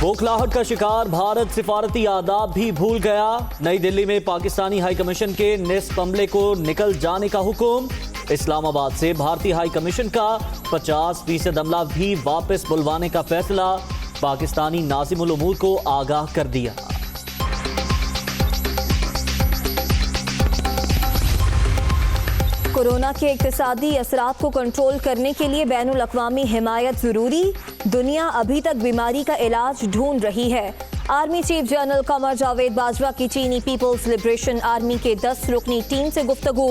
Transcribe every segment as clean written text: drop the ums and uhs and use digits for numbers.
बौखलाहट का शिकार भारत सिफारती आदाब भी भूल गया। नई दिल्ली में पाकिस्तानी हाई कमीशन के निस्फ अमले को निकल जाने का हुक्म। इस्लामाबाद से भारतीय हाई कमीशन का 50% अमला भी वापस बुलवाने का फैसला। पाकिस्तानी नाज़िमुल उमूर को आगाह कर दिया। कोरोना के इक़्तिसादी असरात को कंट्रोल करने के लिए बैनुल अक़वामी हिमायत जरूरी। दुनिया अभी तक बीमारी का इलाज ढूंढ रही है। Army chief general Qamar Javed Bajwa की चीनी पीपल्स लिबरेशन आर्मी के 10 रुकनी टीम से गुफ्तगू।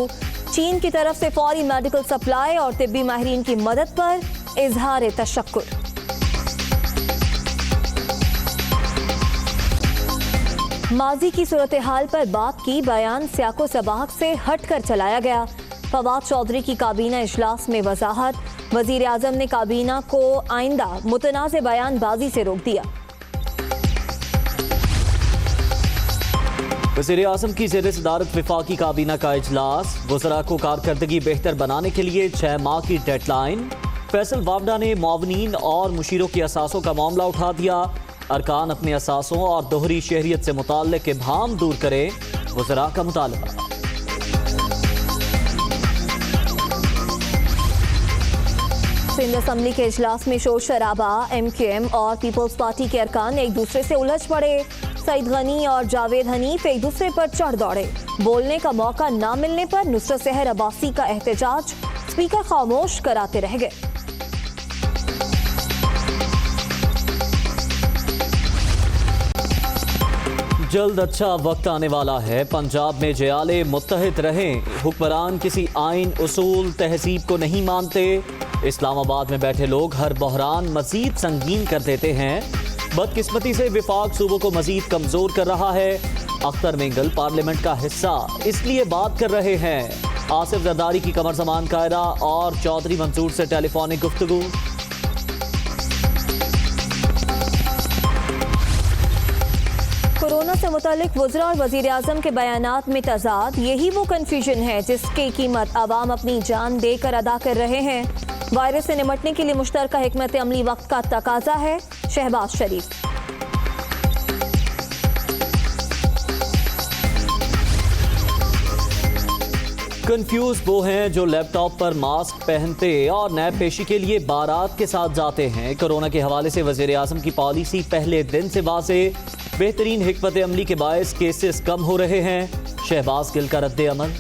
चीन की तरफ से फौरी मेडिकल सप्लाई और तिब्बी माहिरीन की मदद पर इजहार तशक्कुर। माजी की सूरत हाल पर बात की, बयान सियाको सबाक से हट कर चलाया गया। फवाद चौधरी की काबीना इजलास में वजाहत। वजीर आजम ने काबीना को आइंदा मुतनाज़ बयानबाजी से रोक दिया। वज़ीर आज़म की ज़ेर सदारत वफाकी काबीना का इजलास। वज़रा को कारकर्दगी बेहतर बनाने के लिए 6 माह की डेडलाइन। फैसल वावडा ने मुआवनीन और मुशीरों के असासों का मामला उठा दिया। अरकान अपने असासों और दोहरी शहरियत से मुताल्लिक़ इब्हाम दूर करें, वज़रा का मुतालबा। सिंध असम्बली के इजलास में शोर शराबा। MQM और पीपल्स पार्टी के अरकान एक दूसरे से उलझ पड़े। सईद गनी और जावेद हनीफ एक दूसरे पर चढ़ दौड़े। बोलने का मौका ना मिलने पर नुसरत सहर अब्बासी का एहतजाज। स्पीकर खामोश कराते रह गए। जल्द अच्छा वक्त आने वाला है। पंजाब में जयाले मुत्तहिद रहें। हुक्मरान किसी आइन, उसूल, तहजीब को नहीं मानते। इस्लामाबाद में बैठे लोग हर बहरान मजीद संगीन कर देते हैं। बदकिस्मती से विफाक सूबों को मजीद कमजोर कर रहा है। अख्तर मेंगल पार्लियामेंट का हिस्सा इसलिए बात कर रहे हैं। आसिफ जरदारी की कमर ज़मान कायरा और चौधरी मंसूर से टेलीफोनिक गुफ्तगू। कोरोना से मुतालिक वज़रा और वज़ीर आज़म के बयानात में तज़ाद। यही वो कन्फ्यूजन है जिसकी कीमत आवाम अपनी जान देकर अदा कर रहे हैं। वायरस से निमटने के लिए मुश्तरका हिकमत अमली वक्त का तकाजा है। शहबाज शरीफ। कंफ्यूज वो हैं जो लैपटॉप पर मास्क पहनते और नैब पेशी के लिए बारात के साथ जाते हैं। कोरोना के हवाले से वज़ीर आज़म की पॉलिसी पहले दिन से वाज़ेह। बेहतरीन हिकमत अमली के बायस केसेस कम हो रहे हैं। शहबाज गिल का रद्द अमल।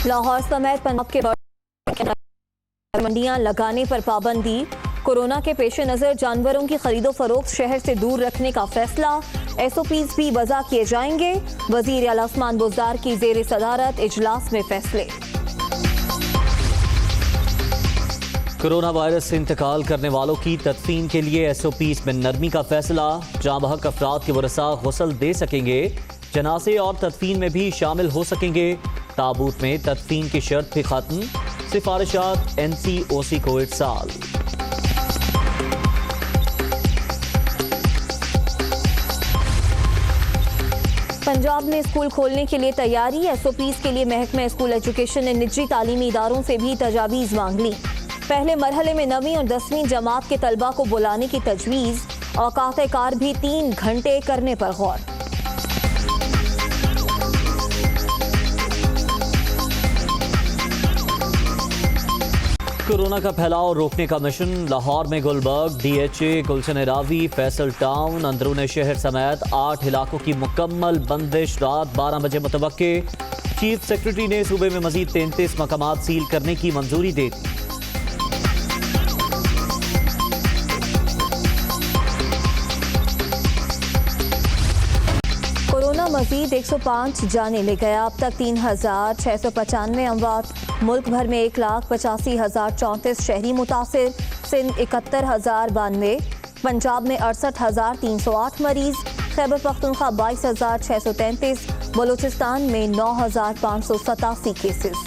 लाहौर समेत पंजाब के मंडियां लगाने पर पाबंदी। कोरोना के पेश नज़र जानवरों की खरीदो फरोख्त शहर से दूर रखने का फैसला। SOPs भी वज़ा किए जाएंगे। वज़ीर आला उस्मान बुज़दार की ज़ेर सदारत इजलास में फैसले। कोरोना वायरस से इंतकाल करने वालों की तदफीन के लिए SOPs में नरमी का फैसला। जाँ बहक अफराद के वरसा गुस्ल दे सकेंगे। जनाजे और तदफीन में भी शामिल हो सकेंगे। ताबूत में तदफीन की शर्त भी खत्म। सिफारिशात NCOC को इरसाल। पंजाब में स्कूल खोलने के लिए तैयारी। SOPs के लिए महकमा स्कूल एजुकेशन ने निजी तालीमी इदारों से भी तजावीज़ मांग ली। पहले मरहले में 9वीं और 10वीं जमात के तलबा को बुलाने की तजवीज़। औकात कार भी 3 घंटे करने पर गौर। कोरोना का फैलाव रोकने का मिशन। लाहौर में गुलबर्ग, DHA, गुलशन रावी, फैसल टाउन, अंदरून शहर समेत 8 इलाकों की मुकम्मल बंदिश रात 12 बजे मुतवक्के। चीफ सेक्रेटरी ने सूबे में मजीद 33 मकामात सील करने की मंजूरी दे दी। कोरोना मजीद 105 जाने ले गया। अब तक 3695 अमवात। मुल्क भर में 1,85,034 शहरी मुतासिर। सिंध 71,092। पंजाब में 68,308 मरीज। खैबर पख्तूनख्वा 22,633। बलूचिस्तान में 9,587 केसेस।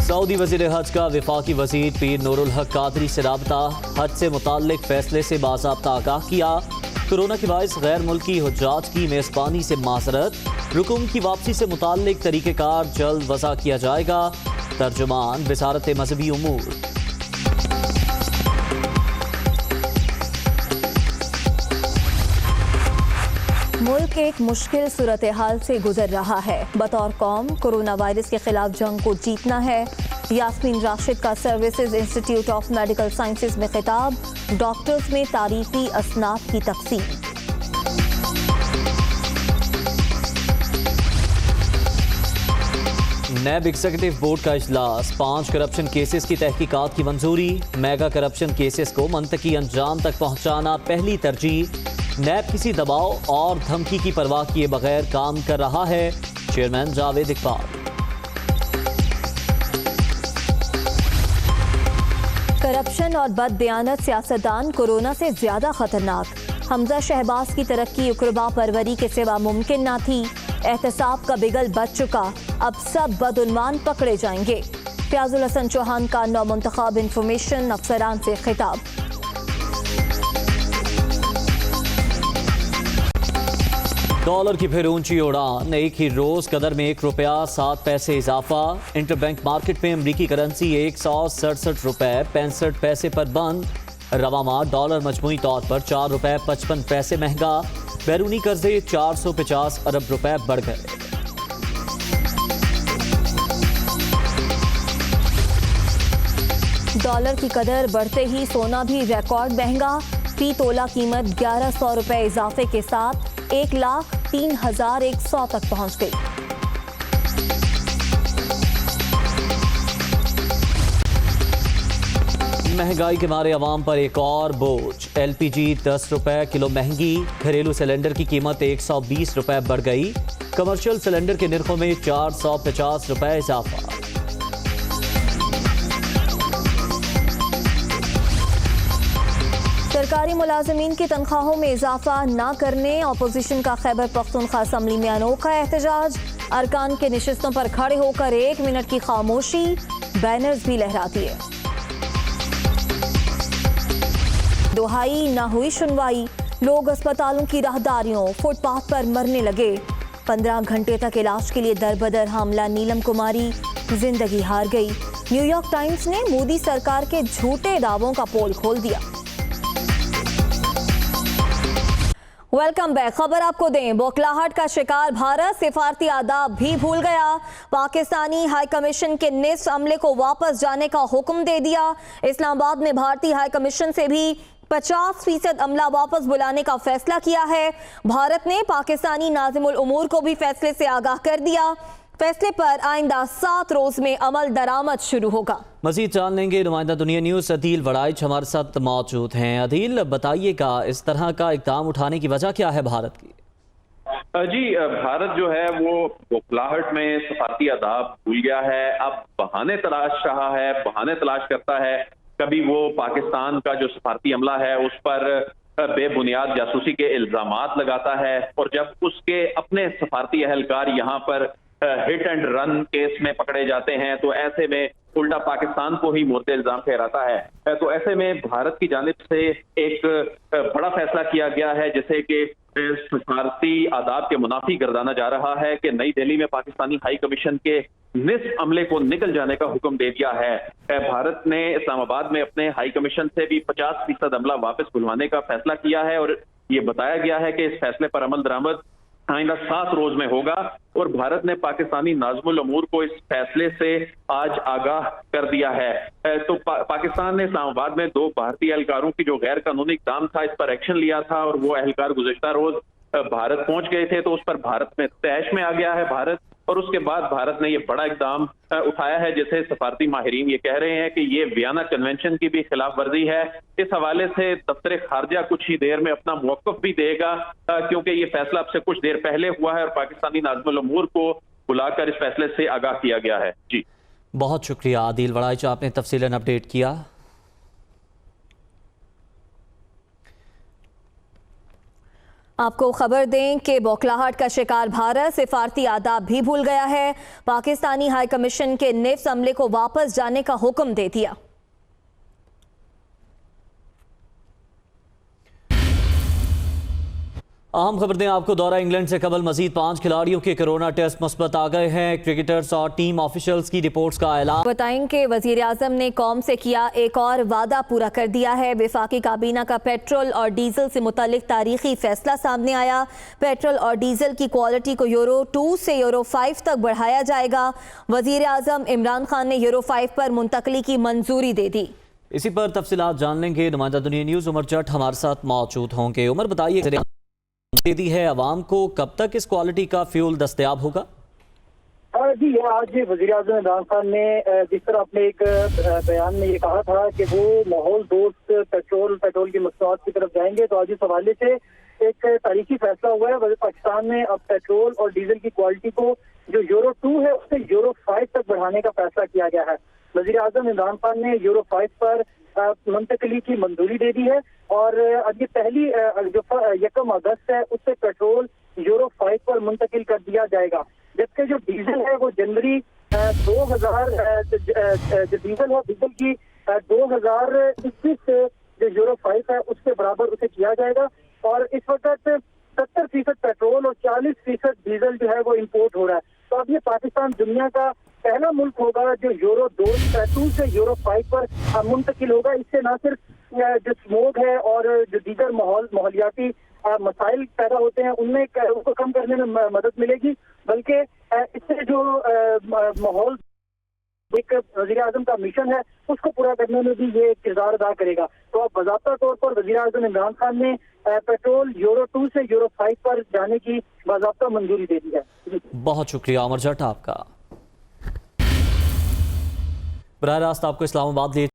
सऊदी वज़ीर हज का वफाकी वज़ीर पीर नूरुल हक कादरी से राबता। हज से मुताल्लिक फैसले से बाज़ाब्ता आगाह किया। कोरोना के बायस गैर मुल्की हुज्जाज की मेज़बानी से माजरत, रुकुम की वापसी से मुताल्लिक तरीक़ेकार जल्द वज़ा किया जाएगा। तर्जुमान वज़ारत मज़हबी उमूर। मुल्क एक मुश्किल सूरत हाल से गुजर रहा है। बतौर कौम कोरोना वायरस के खिलाफ जंग को जीतना है। यास्मीन राशिद का services institute of medical sciences में खिताब, डॉक्टर्स में तारीफी असनाफ की तकसीम। नैब एग्जीक्यूटिव बोर्ड का इजलास, 5 करप्शन केसेस की तहकीकात की मंजूरी। मेगा करप्शन केसेस को मंतकी अंजाम तक पहुंचाना पहली तरजीह। नैब किसी दबाव और धमकी की परवाह किए बगैर काम कर रहा है। चेयरमैन जावेद इकबाल। करप्शन और बददियानत सियासतदान कोरोना से ज्यादा खतरनाक। हमजा शहबाज की तरक्की उकरबा परवरी के सिवा मुमकिन ना थी। एहतसाब का बिगल बच चुका, अब सब बदउन्वान पकड़े जाएंगे। फयाजुल हसन चौहान का नौमुंतखाब इंफॉर्मेशन अफसरान से खिताब। डॉलर की फिर ऊंची उड़ान, एक ही रोज कदर में ₹1.07 इजाफा। इंटरबैंक मार्केट में अमरीकी करेंसी ₹167.65 पर बंद। रवा माह डॉलर मजमूई तौर पर ₹4.55 महंगा। बैरूनी कर्जे 450 अरब रुपए बढ़ गए। डॉलर की कदर बढ़ते ही सोना भी रिकॉर्ड महंगा। फी तोला कीमत 1100 रुपए इजाफे के साथ 1,03,100 तक पहुंच गई। महंगाई के मारे अवाम पर एक और बोझ। LPG 10 रुपए किलो महंगी। घरेलू सिलेंडर की कीमत 120 रुपए बढ़ गई। कमर्शियल सिलेंडर के निर्खों में 450 रुपए इजाफा। सरकारी मुलाजमीन की तनख्वाहों में इजाफा ना करने अपोजिशन का खैबर पख्तूनख्वा असम्बली में अनोखा एहतजाज। अरकान के नशिस्तों पर खड़े होकर 1 मिनट की खामोशी, बैनर्स भी लहरा दिए। दुहाई ना हुई सुनवाई, लोग अस्पतालों की राहदारियों फुटपाथ पर मरने लगे। 15 घंटे तक इलाज के लिए दरबदर हामला नीलम कुमारी जिंदगी हार गई। न्यूयॉर्क टाइम्स ने मोदी सरकार के झूठे दावों का पोल खोल दिया। Welcome back. खबर आपको दें, बौखलाहट का शिकार भारत सिफारती आदाब भी भूल गया। पाकिस्तानी हाई कमीशन के निस्फ अमले को वापस जाने का हुक्म दे दिया। इस्लामाबाद में भारतीय हाई कमीशन से भी 50% अमला वापस बुलाने का फैसला किया है। भारत ने पाकिस्तानी नाज़िमुल उमूर को भी फैसले से आगाह कर दिया। फैसले पर आइंदा 7 रोज में अमल दरामद शुरू होगा। मजीद जान लेंगे। नुमाइंदा दुनिया न्यूज़ अदील वड़ाइच हमारे साथ मौजूद हैं। अदील, बताइएगा इस तरह का इकदाम उठाने की वजह क्या है भारत की? जी, भारत जो है वो बौखलाहट में सफारती आदाब भूल गया है। अब बहाने तलाश रहा है, बहाने तलाश करता है। कभी वो पाकिस्तान का जो सफारती अमला है उस पर बेबुनियाद जासूसी के इल्जामात लगाता है, और जब उसके अपने सफारती अहलकार यहाँ पर हिट एंड रन केस में पकड़े जाते हैं तो ऐसे में उल्टा पाकिस्तान को ही मोर्ते इल्जाम ठहराता है। तो ऐसे में भारत की जानिब से एक बड़ा फैसला किया गया है जिसे कि सफारती आदाब के मुनाफी गर्दाना जा रहा है कि नई दिल्ली में पाकिस्तानी हाई कमीशन के निस्फ अमले को निकल जाने का हुक्म दे दिया है। भारत ने इस्लामाबाद में अपने हाई कमीशन से भी 50% अमला वापस बुलवाने का फैसला किया है, और ये बताया गया है कि इस फैसले पर अमल दरामद आइंदा 7 रोज में होगा। और भारत ने पाकिस्तानी नाज़िमुल उमूर को इस फैसले से आज आगाह कर दिया है। तो पाकिस्तान ने इस्लामाबाद में 2 भारतीय एहलकारों की जो गैर कानूनी इक़दाम था इस पर एक्शन लिया था, और वो एहलकार गुज़श्ता रोज भारत पहुंच गए थे, तो उस पर भारत में तैश में आ गया है भारत। और उसके बाद भारत ने ये बड़ा इकदाम उठाया है जिसे सफारती माहिरीन ये कह रहे हैं कि ये वियना कन्वेंशन की भी खिलाफ वर्जी है। इस हवाले से दफ्तर खारजा कुछ ही देर में अपना मौक़िफ़ भी देगा, क्योंकि ये फैसला अब से कुछ देर पहले हुआ है और पाकिस्तानी नाज़िमुल उमूर को बुलाकर इस फैसले से आगाह किया गया है। जी, बहुत शुक्रिया आदिल वड़ाइच, आपने तफसीलन अपडेट किया। आपको खबर दें कि बौखलाहट का शिकार भारत सिफारती आदाब भी भूल गया है। पाकिस्तानी हाई कमीशन के निफ्स अमले को वापस जाने का हुक्म दे दिया। अहम खबर दें आपको, दौरा इंग्लैंड से कबल मजीद 5 खिलाड़ियों के कोरोना टेस्ट मुस्बत आ गए हैं। क्रिकेटर्स और टीम ऑफिशियल्स की रिपोर्ट्स का ऐलान। बताएं कि वजीर आजम ने कौम से किया एक और वादा पूरा कर दिया है। वफाकी काबीना का पेट्रोल और डीजल से मुतालिक तारीखी फैसला सामने आया। पेट्रोल और डीजल की क्वालिटी को यूरो 2 से यूरो 5 तक बढ़ाया जाएगा। वजीर आजम इमरान खान ने यूरो 5 पर मुंतकली की मंजूरी दे दी। इसी पर तफसीलात जान लेंगे। नुमाइंदा दुनिया न्यूज़ उमर जट हमारे साथ मौजूद होंगे। उमर, बताइए, दे दी है आवाम को, कब तक इस क्वालिटी का फ्यूल दस्तयाब होगा? जी, आज वज़ीर आज़म इमरान खान ने जिस तरह अपने एक बयान में ये कहा था कि वो माहौल दोस्त पेट्रोल की मसनूआत की तरफ जाएंगे, तो आज इस हवाले से एक तारीखी फैसला हुआ है। पाकिस्तान में अब पेट्रोल और डीजल की क्वालिटी को जो यूरो 2 है उससे यूरो 5 तक बढ़ाने का फैसला किया गया है। वज़ीर आज़म इमरान खान ने यूरो 5 पर मुंतकली की मंजूरी दे दी है और अब ये पहली जो 1 अगस्त है उससे पेट्रोल यूरो 5 पर मुंतकिल कर दिया जाएगा, जबकि जो डीजल है वो जनवरी 2000 जो डीजल है डीजल की 2021 से जो यूरो 5 है उसके बराबर उसे किया जाएगा। और इस वक्त 70% पेट्रोल और 40% डीजल जो है वो इम्पोर्ट हो रहा है। तो अब ये पाकिस्तान दुनिया का पहला मुल्क होगा जो यूरो 2 से यूरो 5 पर मुंतकिल होगा। इससे न सिर्फ जो स्मोक है और जो दीगर माहौलियाती मसाइल पैदा होते हैं उनमें उसको कम करने में मदद मिलेगी, बल्कि इससे जो माहौल एक वज़ीर आज़म का मिशन है उसको पूरा करने में भी ये किरदार अदा करेगा। तो अब बाज़ाब्ता तौर पर वज़ीर आज़म इमरान खान ने पेट्रोल यूरो 2 से यूरो 5 पर जाने की बाज़ाब्ता मंजूरी दे दी है। बहुत शुक्रिया उमर जट आपका। बराह रास्त आपको इस्लामाबाद ले